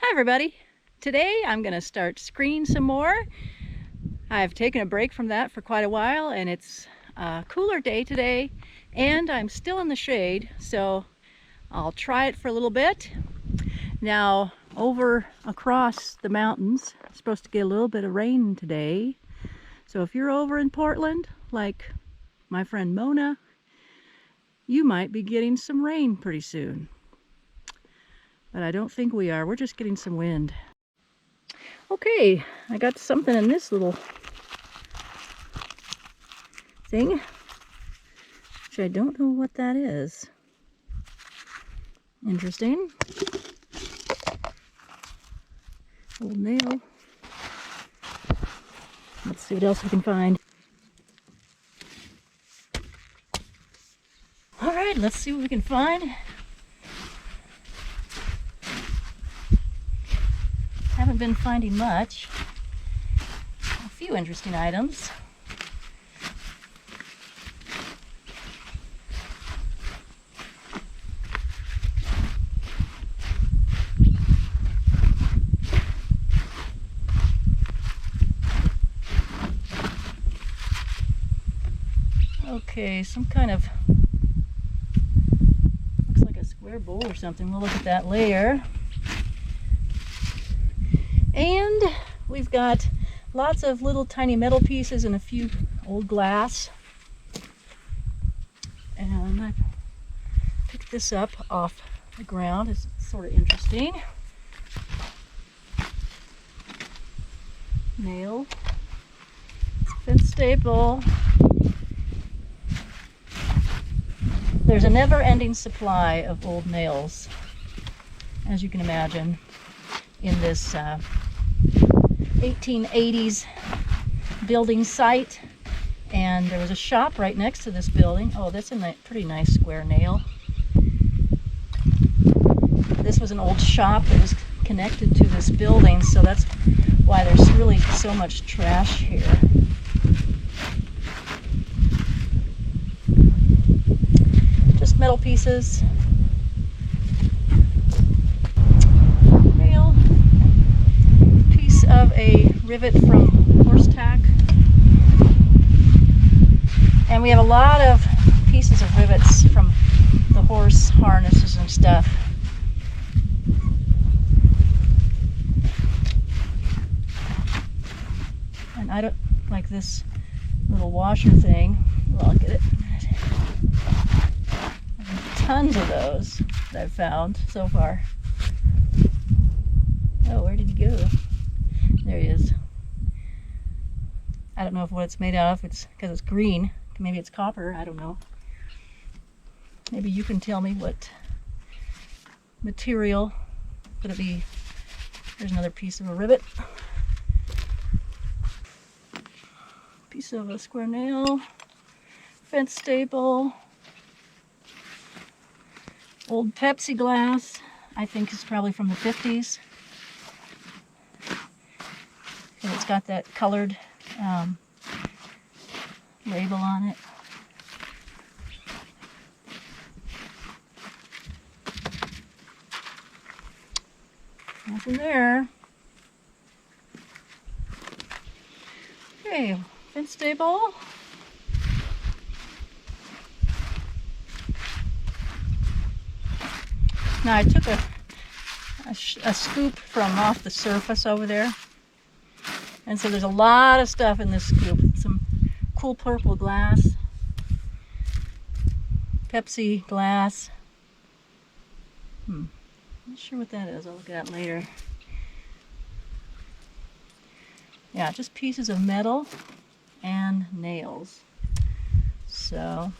Hi everybody! Today I'm going to start screening some more. I've taken a break from that for quite a while and it's a cooler day today and I'm still in the shade, so I'll try it for a little bit. Now over across the mountains, it's supposed to get a little bit of rain today. So if you're over in Portland, like my friend Mona, you might be getting some rain pretty soon. But I don't think we are. We're just getting some wind. Okay, I got something in this little thing, which I don't know what that is. Interesting. Old nail. Let's see what else we can find. Alright, let's see what we can find. Haven't been finding much. A few interesting items. Okay, some kind of, looks like a square bowl or something. We'll look at that later. And we've got lots of little tiny metal pieces and a few old glass. And I picked this up off the ground. It's sort of interesting. Nail. Fence staple. There's a never-ending supply of old nails, as you can imagine, in this 1880s building site. And there was a shop right next to this building. Oh, that's a pretty nice square nail. This was an old shop that was connected to this building, so that's why there's really so much trash here. Just metal pieces. Nail. Piece of a rivet from horse tack. And we have a lot of pieces of rivets from the horse harnesses and stuff. And I don't like this little washer thing. Well, look at it. Tons of those that I've found so far. Oh, where did he go? There he is. I don't know what it's made out of. It's because it's green. Maybe it's copper. I don't know. Maybe you can tell me what material could it be. There's another piece of a rivet. Piece of a square nail. Fence staple. Old Pepsi glass. I think it's probably from the 50s. And it's got that colored label on it. Nothing there. Okay, fence stable. Now I took a scoop from off the surface over there, and so there's a lot of stuff in this scoop. Some cool purple glass, Pepsi glass. Not sure what that is. I'll look at that later. Yeah, just pieces of metal and nails. So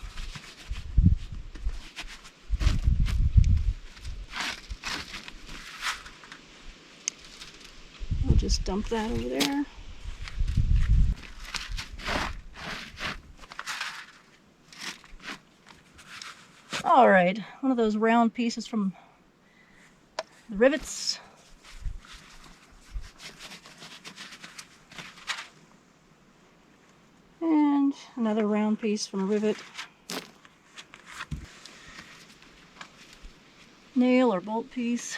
we'll just dump that over there. All right, one of those round pieces from the rivets. And another round piece from a rivet. Nail or bolt piece.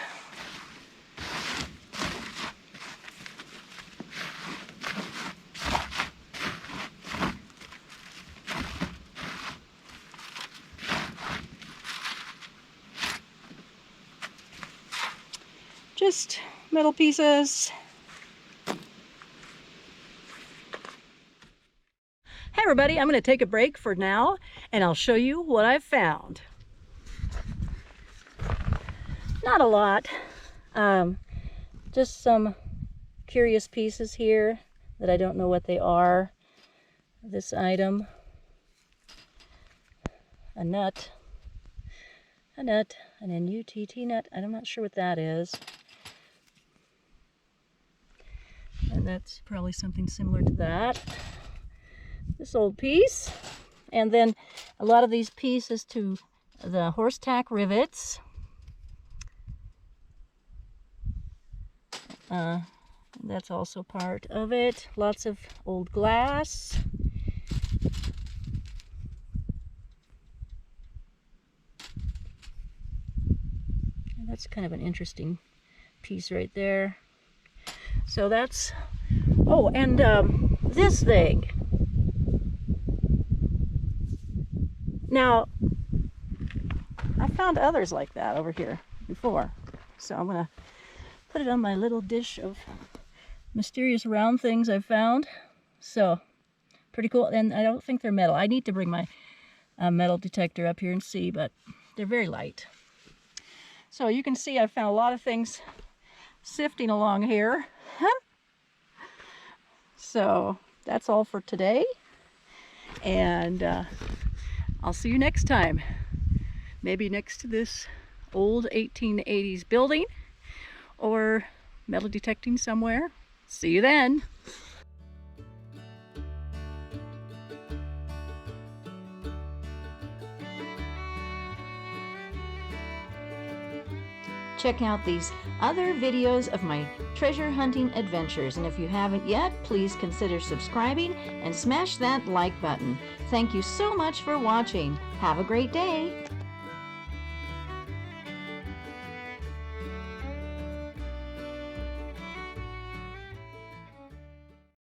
just metal pieces. Hey everybody, I'm going to take a break for now and I'll show you what I've found. Not a lot, just some curious pieces here that I don't know what they are. This item, a nut, an NUTT nut. I'm not sure what that is. And that's probably something similar to that. This old piece, and then a lot of these pieces to the horse tack rivets. That's also part of it. Lots of old glass. And that's kind of an interesting piece right there. So that's, oh, and this thing. Now, I found others like that over here before, so I'm gonna put it on my little dish of mysterious round things I found. So, pretty cool, and I don't think they're metal. I need to bring my metal detector up here and see, but they're very light. So you can see I found a lot of things sifting along here. So, that's all for today, and I'll see you next time. Maybe next to this old 1880s building or metal detecting somewhere. See you then. Check out these other videos of my treasure hunting adventures, and if you haven't yet, please consider subscribing and smash that like button. Thank you so much for watching. Have a great day.